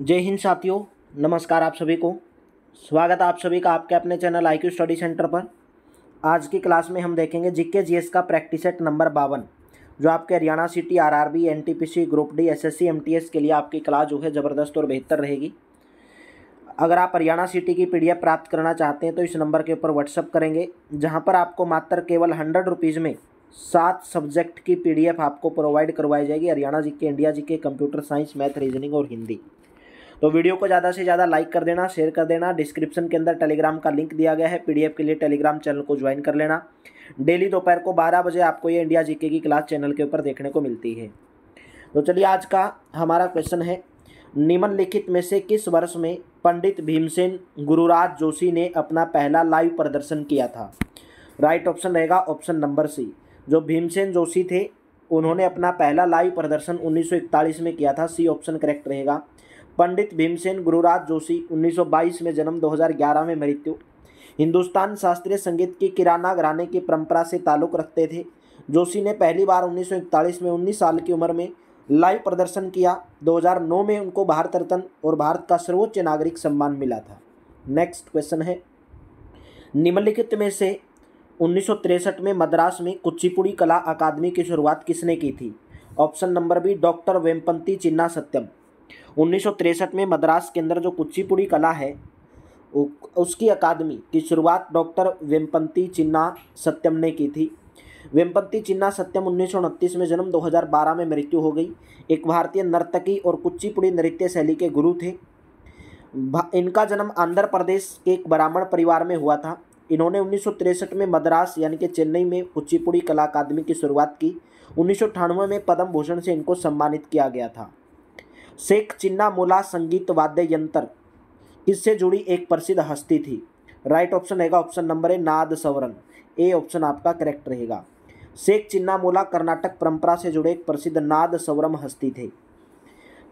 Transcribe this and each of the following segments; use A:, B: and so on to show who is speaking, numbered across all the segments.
A: जय हिंद साथियों। नमस्कार आप सभी को। स्वागत है आप सभी का आपके अपने चैनल IQ स्टडी सेंटर पर। आज की क्लास में हम देखेंगे जीके जीएस का प्रैक्टिस सेट नंबर 52, जो आपके Haryana city RRB NTPC group D SSC MTS के लिए आपकी क्लास जो है ज़बरदस्त और बेहतर रहेगी। अगर आप हरियाणा सिटी की PDF प्राप्त करना चाहते हैं तो इस नंबर के ऊपर व्हाट्सअप करेंगे, जहाँ पर आपको मात्र केवल 100 रुपीज़ में 7 सब्जेक्ट की PDF आपको प्रोवाइड करवाई जाएगी। Haryana GK, India GK, computer science, math, reasoning और हिंदी। तो वीडियो को ज़्यादा से ज़्यादा लाइक कर देना, शेयर कर देना। डिस्क्रिप्शन के अंदर टेलीग्राम का लिंक दिया गया है, PDF के लिए टेलीग्राम चैनल को ज्वाइन कर लेना। डेली दोपहर को 12 बजे आपको ये इंडिया जीके की क्लास चैनल के ऊपर देखने को मिलती है। तो चलिए आज का हमारा क्वेश्चन है, निम्नलिखित में से किस वर्ष में पंडित भीमसेन गुरुराज जोशी ने अपना पहला लाइव प्रदर्शन किया था? राइट ऑप्शन रहेगा ऑप्शन नंबर सी। जो भीमसेन जोशी थे उन्होंने अपना पहला लाइव प्रदर्शन 1941 में किया था। सी ऑप्शन करेक्ट रहेगा। पंडित भीमसेन गुरुराज जोशी 1922 में जन्म, 2011 में मृत्यु। हिंदुस्तान शास्त्रीय संगीत की किराना घराने की परंपरा से ताल्लुक़ रखते थे। जोशी ने पहली बार 1941 में 19 साल की उम्र में लाइव प्रदर्शन किया। 2009 में उनको भारत रत्न और भारत का सर्वोच्च नागरिक सम्मान मिला था। नेक्स्ट क्वेश्चन है, निम्नलिखित में से 1963 में मद्रास में कुचिपुड़ी कला अकादमी की शुरुआत किसने की थी? Option number B, doctor Vempati Chinna Satyam. 1963 में मद्रास के अंदर जो कुचिपुड़ी कला है उसकी अकादमी की शुरुआत डॉक्टर वेम्पति चिन्ना सत्यम ने की थी। वेम्पति चिन्ना सत्यम 1929 में जन्म, 2012 में मृत्यु हो गई। एक भारतीय नर्तकी और कुचिपुड़ी नृत्य शैली के गुरु थे। इनका जन्म आंध्र प्रदेश के एक ब्राह्मण परिवार में हुआ था। इन्होंने 1963 में मद्रास यानी कि चेन्नई में कुचिपुड़ी कला अकादमी की शुरुआत की। 1998 में पद्म भूषण से इनको सम्मानित किया गया था। शेख चिन्नामोला संगीत वाद्य यंत्र किससे जुड़ी एक प्रसिद्ध हस्ती थी? राइट ऑप्शन रहेगा ऑप्शन नंबर ए, नाद सवरन। ए ऑप्शन आपका करेक्ट रहेगा। शेख चिन्नामोला कर्नाटक परंपरा से जुड़े एक प्रसिद्ध नाद सवरम हस्ती थे।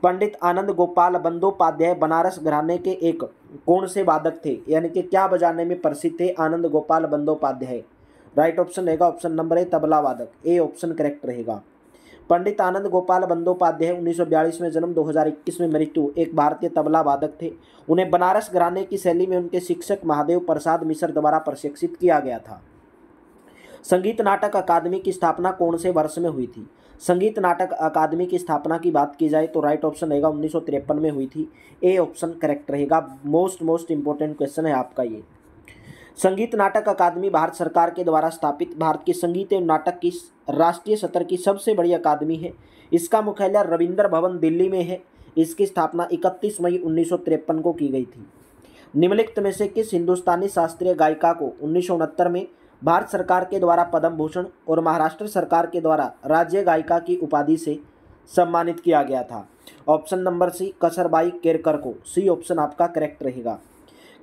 A: पंडित आनंद गोपाल बंदोपाध्याय बनारस घराने के एक कौन से वादक थे, यानी कि क्या बजाने में प्रसिद्ध थे आनंद गोपाल बंदोपाध्याय? राइट ऑप्शन रहेगा ऑप्शन नंबर ए, तबला वादक। ए ऑप्शन करेक्ट रहेगा। पंडित आनंद गोपाल बंदोपाध्याय 1942 में जन्म, 2021 में मृत्यु, एक भारतीय तबला वादक थे। उन्हें बनारस घराने की शैली में उनके शिक्षक महादेव प्रसाद मिश्र द्वारा प्रशिक्षित किया गया था। संगीत नाटक अकादमी की स्थापना कौन से वर्ष में हुई थी? संगीत नाटक अकादमी की स्थापना की बात की जाए तो राइट ऑप्शन रहेगा 1953 में हुई थी। ए ऑप्शन करेक्ट रहेगा। मोस्ट इंपॉर्टेंट क्वेश्चन है आपका ये। संगीत नाटक अकादमी भारत सरकार के द्वारा स्थापित भारत की संगीत एवं नाटक की राष्ट्रीय स्तर की सबसे बड़ी अकादमी है। इसका मुख्यालय रविंद्र भवन दिल्ली में है। इसकी स्थापना 31 मई 1953 को की गई थी। निम्नलिखित में से किस हिंदुस्तानी शास्त्रीय गायिका को 1969 में भारत सरकार के द्वारा पद्म भूषण और महाराष्ट्र सरकार के द्वारा राज्य गायिका की उपाधि से सम्मानित किया गया था? Option number C, Kesarbai Kerkar को। सी ऑप्शन आपका करेक्ट रहेगा।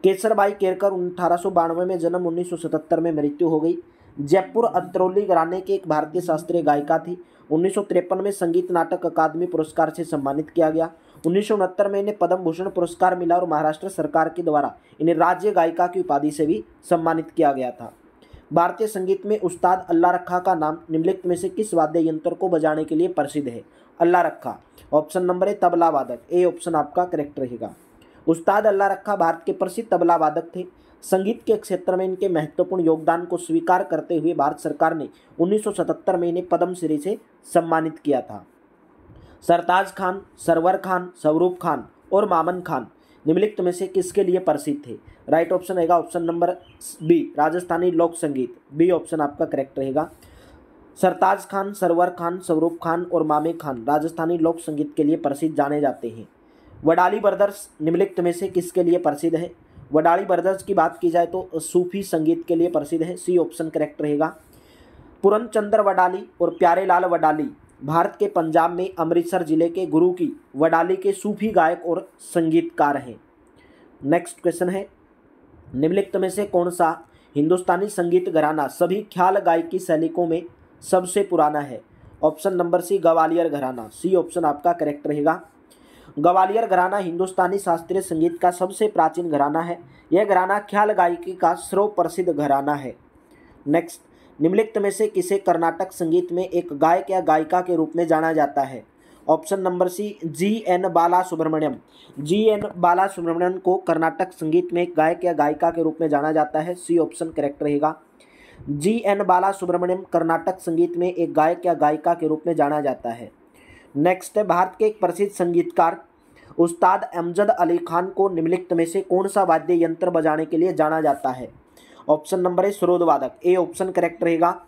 A: केसरबाई केरकर 1892 में जन्म, 1977 में मृत्यु हो गई। जयपुर अंतरौली घराने की एक भारतीय शास्त्रीय गायिका थी। 1953 में संगीत नाटक अकादमी पुरस्कार से सम्मानित किया गया। 1969 में इन्हें पद्म भूषण पुरस्कार मिला और महाराष्ट्र सरकार के द्वारा इन्हें राज्य गायिका की उपाधि से भी सम्मानित किया गया था। भारतीय संगीत में उस्ताद अल्लाह रखा का नाम निम्नलिखित में से किस वाद्य यंत्र को बजाने के लिए प्रसिद्ध है? अल्लाह रखा। ऑप्शन नंबर ए, तबला वादक। ए ऑप्शन आपका करेक्ट रहेगा। उस्ताद अल्लाह रखा भारत के प्रसिद्ध तबला वादक थे। संगीत के क्षेत्र में इनके महत्वपूर्ण योगदान को स्वीकार करते हुए भारत सरकार ने 1977 में इन्हें पद्मश्री से सम्मानित किया था। सरताज खान, सरवर खान, स्वरूप खान और मामन खान निम्नलिखित में से किसके लिए प्रसिद्ध थे? राइट ऑप्शन रहेगा ऑप्शन नंबर बी, राजस्थानी लोक संगीत। बी ऑप्शन आपका करेक्ट रहेगा। सरताज खान, सरवर खान, स्वरूप खान और मामे खान राजस्थानी लोक संगीत के लिए प्रसिद्ध जाने जाते हैं। वडाली ब्रदर्स निम्नलिखित में से किसके लिए प्रसिद्ध है? वडाली ब्रदर्स की बात की जाए तो सूफी संगीत के लिए प्रसिद्ध है। सी ऑप्शन करेक्ट रहेगा। पूरनचंद्र वडाली और प्यारेलाल वडाली भारत के पंजाब में अमृतसर जिले के गुरु की वडाली के सूफी गायक और संगीतकार हैं। नेक्स्ट क्वेश्चन है, निम्नलिखित में से कौन सा हिंदुस्तानी संगीत घराना सभी ख्याल गायकी शैलिकों में सबसे पुराना है? ऑप्शन नंबर सी, ग्वालियर घराना। सी ऑप्शन आपका करेक्ट रहेगा। ग्वालियर घराना हिंदुस्तानी शास्त्रीय संगीत का सबसे प्राचीन घराना है। यह घराना ख्याल गायकी का सर्व प्रसिद्ध घराना है। नेक्स्ट, निम्नलिखित में से किसे कर्नाटक संगीत में एक गायक या गायिका के रूप में जाना जाता है? Option number C G N. Balasubramaniam. G N. Balasubramaniam को कर्नाटक संगीत में एक गायक या गायिका के रूप में जाना जाता है। सी ऑप्शन करेक्ट रहेगा। जी.एन. बालासुब्रमण्यम कर्नाटक संगीत में एक गायक या गायिका के रूप में जाना जाता है। नेक्स्ट है, भारत के एक प्रसिद्ध संगीतकार उस्ताद अमजद अली खान को निम्नलिखित में से कौन सा वाद्य यंत्र बजाने के लिए जाना जाता है? ऑप्शन नंबर ए सरोद वादक। ए ऑप्शन करेक्ट रहेगा।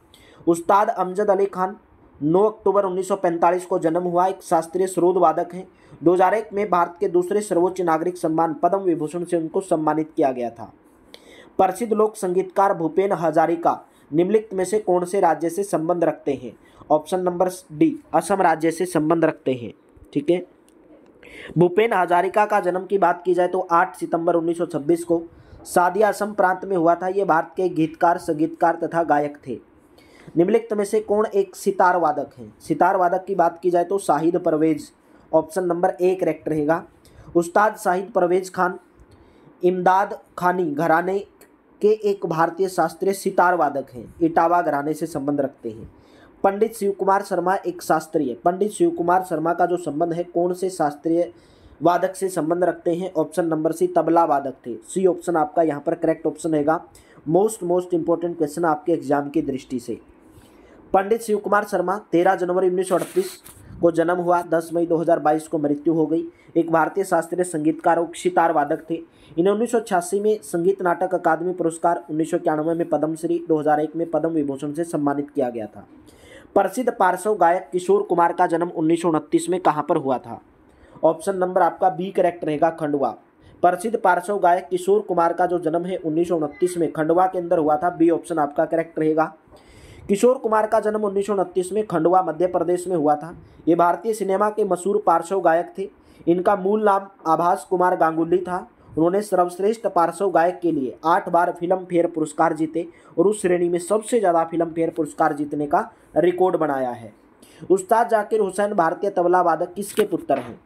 A: उस्ताद अमजद अली खान 9 अक्टूबर 1945 को जन्म हुआ एक शास्त्रीय सरोद वादक हैं। 2001 में भारत के दूसरे सर्वोच्च नागरिक सम्मान पद्म विभूषण से उनको सम्मानित किया गया था। प्रसिद्ध लोक संगीतकार भूपेन हजारिका निम्नलिखित में से कौन से राज्य से संबंध रखते हैं? ऑप्शन नंबर डी असम राज्य से संबंध रखते हैं। ठीक है, भूपेन हजारिका का जन्म की बात की जाए तो 8 सितंबर 1926 को सादिया असम प्रांत में हुआ था। ये भारत के गीतकार, संगीतकार तथा गायक थे। निम्नलिखित में से कौन एक सितार वादक है? सितार वादक की बात की जाए तो Shahid Parvez. Option number A correct रहेगा। उस्ताद शाहिद परवेज खान इमदाद खानी घराने के एक भारतीय शास्त्रीय सितार वादक हैं। इटावा घराने से संबंध रखते हैं। पंडित शिव कुमार शर्मा एक शास्त्रीय, पंडित शिव कुमार शर्मा का जो संबंध है कौन से शास्त्रीय वादक से संबंध रखते हैं? ऑप्शन नंबर सी तबला वादक थे। सी ऑप्शन आपका यहाँ पर करेक्ट ऑप्शन रहेगा। मोस्ट इंपॉर्टेंट क्वेश्चन आपके एग्जाम की दृष्टि से। पंडित शिव कुमार शर्मा 13 जनवरी 1938 को जन्म हुआ, 10 मई 2022 को मृत्यु हो गई। एक भारतीय शास्त्रीय संगीतकार और सितार वादक थे। इन्हें 1986 में संगीत नाटक अकादमी पुरस्कार, 1991 में पद्मश्री, 2001 में पद्म विभूषण से सम्मानित किया गया था। प्रसिद्ध पार्श्व गायक किशोर कुमार का जन्म 1929 में कहाँ पर हुआ था? ऑप्शन नंबर आपका बी करेक्ट रहेगा, खंडवा। प्रसिद्ध पार्श्व गायक किशोर कुमार का जो जन्म है 1929 में खंडवा के अंदर हुआ था। बी ऑप्शन आपका करेक्ट रहेगा। किशोर कुमार का जन्म 1929 में खंडवा मध्य प्रदेश में हुआ था। ये भारतीय सिनेमा के मशहूर पार्श्व गायक थे। इनका मूल नाम आभास कुमार गांगुली था। उन्होंने सर्वश्रेष्ठ पार्श्व गायक के लिए 8 बार फिल्म फेयर पुरस्कार जीते और उस श्रेणी में सबसे ज़्यादा फिल्म फेयर पुरस्कार जीतने का रिकॉर्ड बनाया है। उस्ताद जाकिर हुसैन भारतीय तबला वादक किसके पुत्र हैं?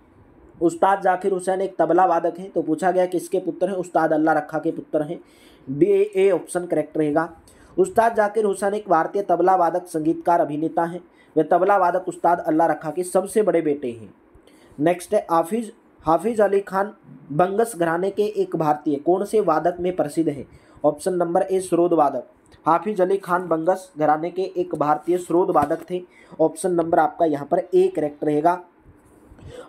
A: उस्ताद जाकिर हुसैन एक तबला वादक हैं, तो पूछा गया किसके पुत्र हैं? उस्ताद अल्लाह रखा के पुत्र हैं। बी ए ऑप्शन करेक्ट रहेगा। उस्ताद जाकिर हुसैन एक भारतीय तबला वादक, संगीतकार, अभिनेता हैं। वे तबला वादक उस्ताद अल्लाह रखा के सबसे बड़े बेटे हैं। नेक्स्ट है, हाफिज अली खान बंगस घराने के एक भारतीय कौन से वादक में प्रसिद्ध है? ऑप्शन नंबर ए सरोद वादक। हाफिज अली खान बंगस घराने के एक भारतीय सरोद वादक थे। ऑप्शन नंबर आपका यहाँ पर ए करेक्ट रहेगा।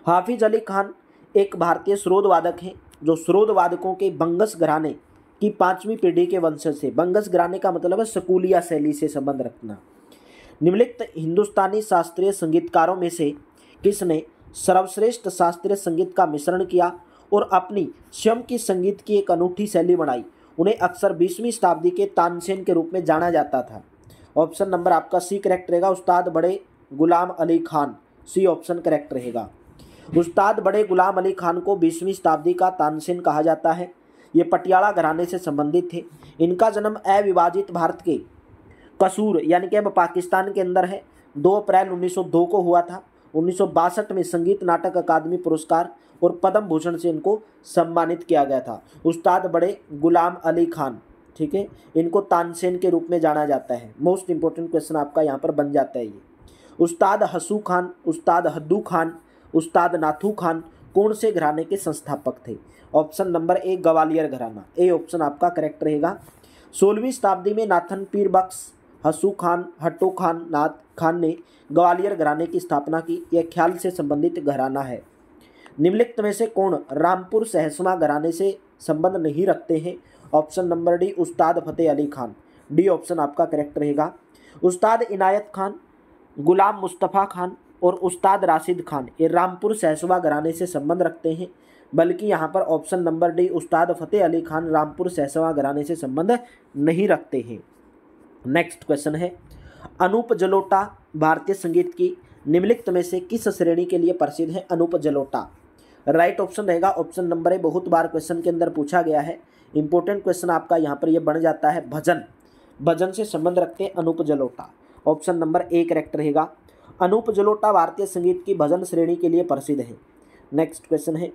A: हाफिज अली खान एक भारतीय सरोद वादक हैं जो सरोद वादकों के बंगस घराने की 5वीं पीढ़ी के वंशज से। बंगस घराने का मतलब है सकुलिया शैली से संबंध रखना। निम्नलिखित हिंदुस्तानी शास्त्रीय संगीतकारों में से किसने सर्वश्रेष्ठ शास्त्रीय संगीत का मिश्रण किया और अपनी स्वयं की संगीत की एक अनूठी शैली बनाई? उन्हें अक्सर 20वीं शताब्दी के तानसेन के रूप में जाना जाता था। ऑप्शन नंबर आपका सी करेक्ट रहेगा। उस्ताद Bade Ghulam Ali Khan. C option correct रहेगा। उस्ताद बड़े गुलाम अली खान को 20वीं शताब्दी का तानसेन कहा जाता है। ये पटियाला घराने से संबंधित थे। इनका जन्म अविभाजित भारत के कसूर यानी कि अब पाकिस्तान के अंदर है 2 अप्रैल 1902 को हुआ था। 1962 में संगीत नाटक अकादमी पुरस्कार और पद्म भूषण से इनको सम्मानित किया गया था। उस्ताद बड़े गुलाम अली खान, ठीक है, इनको तानसेन के रूप में जाना जाता है। मोस्ट इंपॉर्टेंट क्वेश्चन आपका यहाँ पर बन जाता है ये। उस्ताद हसू खान, उस्ताद हद्दू खान, उस्ताद नाथू खान कौन से घराने के संस्थापक थे? ऑप्शन नंबर ए ग्वालियर घराना। ए ऑप्शन आपका करेक्ट रहेगा। 16वीं शताब्दी में नाथन पीर बख्श हसू खान, हट्टू खान, नाथ खान ने ग्वालियर घराने की स्थापना की। यह ख्याल से संबंधित घराना है। निम्नलिखित में से कौन रामपुर सहसवा घराने से संबंध नहीं रखते हैं? ऑप्शन नंबर डी उस्ताद फतेह अली खान। डी ऑप्शन आपका करेक्ट रहेगा। उस्ताद इनायत खान, गुलाम मुस्तफ़ा खान और उस्ताद राशिद खान ये रामपुर सहसवा घराने से संबंध रखते हैं, बल्कि यहाँ पर ऑप्शन नंबर डी उस्ताद फतेह अली खान रामपुर सहसवा घराने से संबंध नहीं रखते हैं। नेक्स्ट क्वेश्चन है, अनूप जलोटा भारतीय संगीत की निम्नलिखित में से किस श्रेणी के लिए प्रसिद्ध है? अनूप जलोटा राइट ऑप्शन रहेगा। ऑप्शन नंबर ए बहुत बार क्वेश्चन के अंदर पूछा गया है। इंपॉर्टेंट क्वेश्चन आपका यहाँ पर ये बन जाता है। भजन से संबंध रखते हैं Anup Jalota. Option number A correct रहेगा। अनूप जलोटा भारतीय संगीत की भजन श्रेणी के लिए प्रसिद्ध है। नेक्स्ट क्वेश्चन है,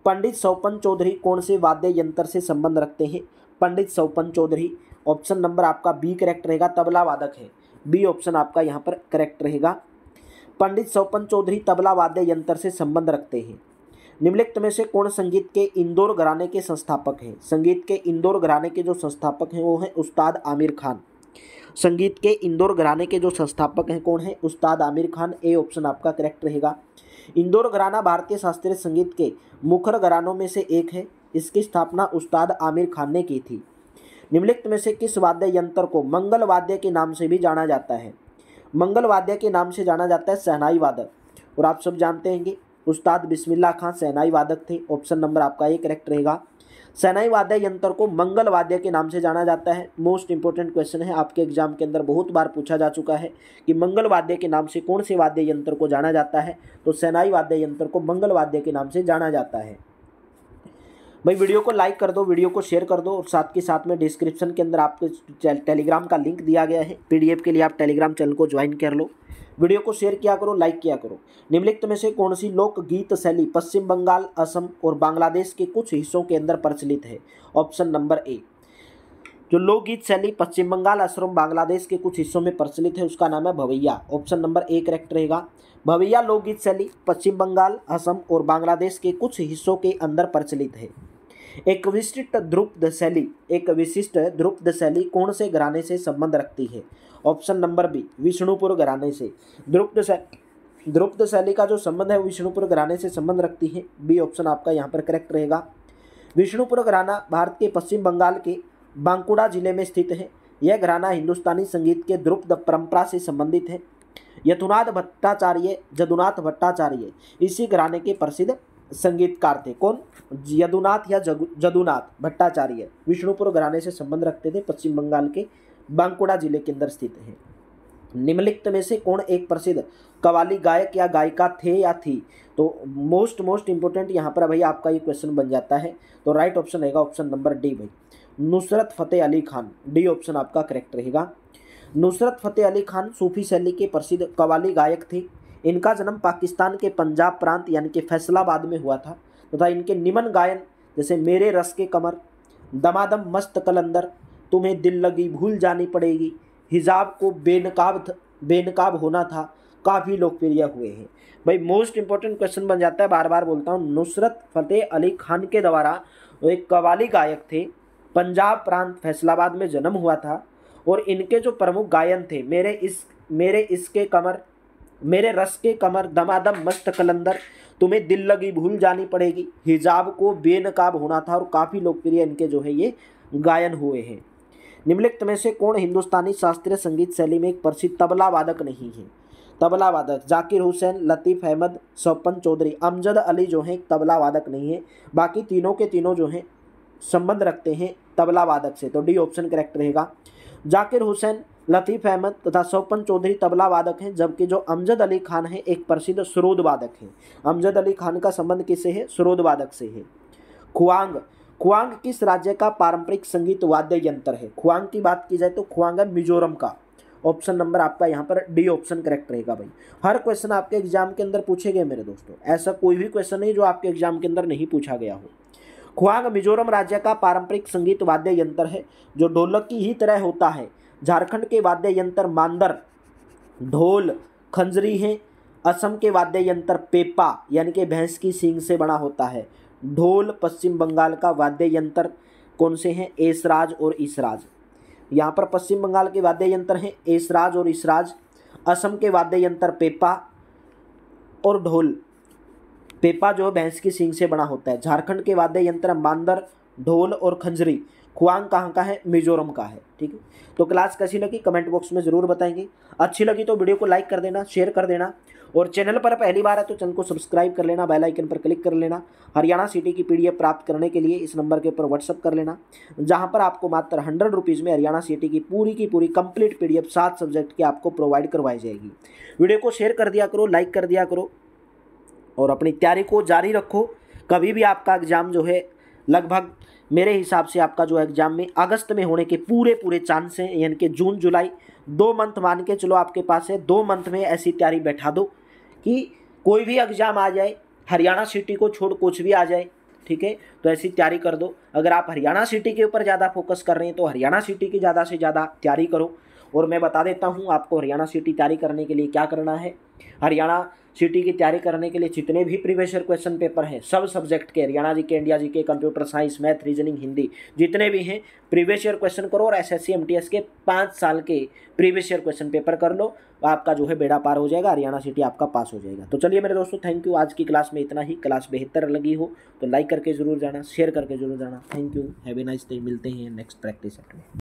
A: पंडित स्वपन चौधरी कौन से वाद्य यंत्र से संबंध रखते हैं? पंडित स्वपन चौधरी ऑप्शन नंबर आपका बी करेक्ट रहेगा, तबला वादक है। बी ऑप्शन आपका यहाँ पर करेक्ट रहेगा। पंडित स्वपन चौधरी तबला वाद्य यंत्र से संबंध रखते हैं। निम्नलिखित में से कौन संगीत के इंदौर घराने के संस्थापक हैं? संगीत के इंदौर घराने के जो संस्थापक हैं वो हैं उस्ताद आमिर खान। संगीत के इंदौर घराने के जो संस्थापक हैं कौन है? उस्ताद आमिर खान। ए ऑप्शन आपका करेक्ट रहेगा। इंदौर घराना भारतीय शास्त्रीय संगीत के मुखर घरानों में से एक है। इसकी स्थापना उस्ताद आमिर खान ने की थी। निम्नलिखित में से किस वाद्य यंत्र को मंगल वाद्य के नाम से भी जाना जाता है? मंगल वाद्य के नाम से जाना जाता है शहनाई वादक। और आप सब जानते हैं कि उस्ताद बिस्मिल्लाह खां शहनाई वादक थे। ऑप्शन नंबर आपका ए करेक्ट रहेगा। शहनाई वाद्य यंत्र को मंगल वाद्य के नाम से जाना जाता है। मोस्ट इंपोर्टेंट क्वेश्चन है, आपके एग्जाम के अंदर बहुत बार पूछा जा चुका है कि मंगल वाद्य के नाम से कौन से वाद्य यंत्र को जाना जाता है? तो शहनाई वाद्य यंत्र को मंगल वाद्य के नाम से जाना जाता है। भाई वीडियो को लाइक कर दो, वीडियो को शेयर कर दो और साथ के साथ में डिस्क्रिप्शन के अंदर आपके टेलीग्राम का लिंक दिया गया है। पीडीएफ के लिए आप टेलीग्राम चैनल को ज्वाइन कर लो। वीडियो को शेयर किया करो, लाइक किया करो। निम्नलिखित में से कौन सी लोकगीत शैली पश्चिम बंगाल, असम और बांग्लादेश के कुछ हिस्सों के अंदर प्रचलित है? ऑप्शन नंबर ए। जो लोकगीत शैली पश्चिम बंगाल, असम, बांग्लादेश के कुछ हिस्सों में प्रचलित है उसका नाम है Bhawaiya. Option number A correct रहेगा। भवैया लोकगीत शैली पश्चिम बंगाल, असम और बांग्लादेश के कुछ हिस्सों के अंदर प्रचलित है। एक विशिष्ट ध्रुपद शैली कौन से घराने से संबंध रखती है? ऑप्शन नंबर बी विष्णुपुर घराने से। ध्रुपद शैली का जो संबंध है विष्णुपुर घराने से संबंध रखती है। बी ऑप्शन आपका यहाँ पर करेक्ट रहेगा। विष्णुपुर घराना भारत के पश्चिम बंगाल के बांकुड़ा जिले में स्थित है। यह घराना हिंदुस्तानी संगीत के ध्रुपद परंपरा से संबंधित है। जदुनाथ भट्टाचार्य इसी घराने के प्रसिद्ध संगीतकार थे। कौन? यदुनाथ या जदुनाथ भट्टाचार्य विष्णुपुर घराने से संबंध रखते थे, पश्चिम बंगाल के बांकुड़ा जिले के अंदर स्थित है। निम्नलिखित में से कौन एक प्रसिद्ध कव्वाली गायक या गायिका थे या थी? तो मोस्ट इंपोर्टेंट यहाँ पर भाई आपका ये क्वेश्चन बन जाता है। तो राइट ऑप्शन रहेगा ऑप्शन नंबर डी भाई, नुसरत फतेह अली खान। डी ऑप्शन आपका करेक्ट रहेगा। नुसरत फतेह अली खान सूफी शैली के प्रसिद्ध कव्वाली गायक थे। इनका जन्म पाकिस्तान के पंजाब प्रांत यानी कि फैसलाबाद में हुआ था तथा इनके निमन गायन जैसे मेरे रस के कमर, दमादम मस्त कलंदर, तुम्हें दिल लगी भूल जानी पड़ेगी, हिजाब को बेनकाब होना था काफ़ी लोकप्रिय हुए हैं। भाई मोस्ट इंपोर्टेंट क्वेश्चन बन जाता है, बार बार बोलता हूँ। नुसरत फतेह अली खान के द्वारा वो एक कव्वाली गायक थे, पंजाब प्रांत फैसलाबाद में जन्म हुआ था और इनके जो प्रमुख गायन थे मेरे रस के कमर, दमादम मस्त कलंदर, तुम्हें दिल लगी भूल जानी पड़ेगी, हिजाब को बेनकाब होना था और काफ़ी लोकप्रिय इनके जो है ये गायन हुए हैं। निम्नलिखित में से कौन हिंदुस्तानी शास्त्रीय संगीत शैली में एक प्रसिद्ध तबला वादक नहीं है? तबला वादक जाकिर हुसैन, लतीफ़ अहमद, स्वपन चौधरी। अमजद अली जो है तबला वादक नहीं है, बाकी तीनों के तीनों जो हैं संबंध रखते हैं तबला वादक से। तो डी ऑप्शन करेक्ट रहेगा। जाकिर हुसैन, लतीफ़ अहमद तथा स्वपन चौधरी तबला वादक हैं, जबकि जो अमजद अली खान है एक प्रसिद्ध सुरोद वादक हैं। अमजद अली खान का संबंध किससे है? सुरोद वादक से है। खुआंग किस राज्य का पारंपरिक संगीत वाद्य यंत्र है? खुआंग की बात की जाए तो खुआंग है मिजोरम का। ऑप्शन नंबर आपका यहाँ पर डी ऑप्शन करेक्ट रहेगा भाई। हर क्वेश्चन आपके एग्जाम के अंदर पूछे गए मेरे दोस्तों, ऐसा कोई भी क्वेश्चन नहीं जो आपके एग्जाम के अंदर नहीं पूछा गया हो। खुआंग मिजोरम राज्य का पारंपरिक संगीत वाद्य यंत्र है जो ढोलक की ही तरह होता है। झारखंड के वाद्य यंत्र मांदर, ढोल, खंजरी हैं। असम के वाद्य यंत्र पेपा यानी कि भैंस की सींग से बना होता है। ढोल पश्चिम बंगाल का वाद्य यंत्र कौन से हैं? एसराज और इसराज। यहाँ पर पश्चिम बंगाल के वाद्य यंत्र हैं एसराज और इसराज। असम के वाद्य यंत्र पेपा और ढोल। पेपा जो भैंस की सींग से बना होता है। झारखंड के वाद्य यंत्र मांदर, ढोल और खंजरी। खुआंग कहाँ का है? मिजोरम का है। ठीक है, तो क्लास कैसी लगी कमेंट बॉक्स में ज़रूर बताएंगे। अच्छी लगी तो वीडियो को लाइक कर देना, शेयर कर देना और चैनल पर पहली बार है तो चैनल को सब्सक्राइब कर लेना, बेल आइकन पर क्लिक कर लेना। हरियाणा सिटी की पीडीएफ प्राप्त करने के लिए इस नंबर के ऊपर व्हाट्सअप कर लेना, जहां पर आपको मात्र 100 रुपीज़ में हरियाणा सिटी की पूरी कंप्लीट पीडीएफ 7 सब्जेक्ट की आपको प्रोवाइड करवाई जाएगी। वीडियो को शेयर कर दिया करो, लाइक कर दिया करो और अपनी तैयारी को जारी रखो। कभी भी आपका एग्ज़ाम जो है लगभग मेरे हिसाब से आपका जो एग्ज़ाम में अगस्त में होने के पूरे चांस हैं, यानी कि जून जुलाई 2 मंथ मान के चलो आपके पास है। 2 मंथ में ऐसी तैयारी बैठा दो कि कोई भी एग्ज़ाम आ जाए, हरियाणा सिटी को छोड़ कुछ भी आ जाए। ठीक है, तो ऐसी तैयारी कर दो। अगर आप हरियाणा सिटी के ऊपर ज़्यादा फोकस कर रहे हैं तो हरियाणा सिटी की ज़्यादा से ज़्यादा तैयारी करो और मैं बता देता हूँ आपको हरियाणा सिटी तैयारी करने के लिए क्या करना है। हरियाणा सिटी की तैयारी करने के लिए जितने भी प्रीवियस ईयर क्वेश्चन पेपर हैं, सब सब्जेक्ट के, हरियाणा जी के, इंडिया जी के, computer science, math, reasoning, Hindi, जितने भी हैं प्रीवियस ईयर क्वेश्चन करो और एसएससी एमटीएस के 5 साल के प्रीवियस ईयर क्वेश्चन पेपर कर लो, आपका जो है बेड़ा पार हो जाएगा, हरियाणा सिटी आपका पास हो जाएगा। तो चलिए मेरे दोस्तों, थैंक यू। आज की क्लास में इतना ही। क्लास बेहतर लगी हो तो लाइक करके जरूर जाना, शेयर करके जरूर जाना। Thank you, have a nice day. मिलते हैं नेक्स्ट प्रैक्टिस सेट में।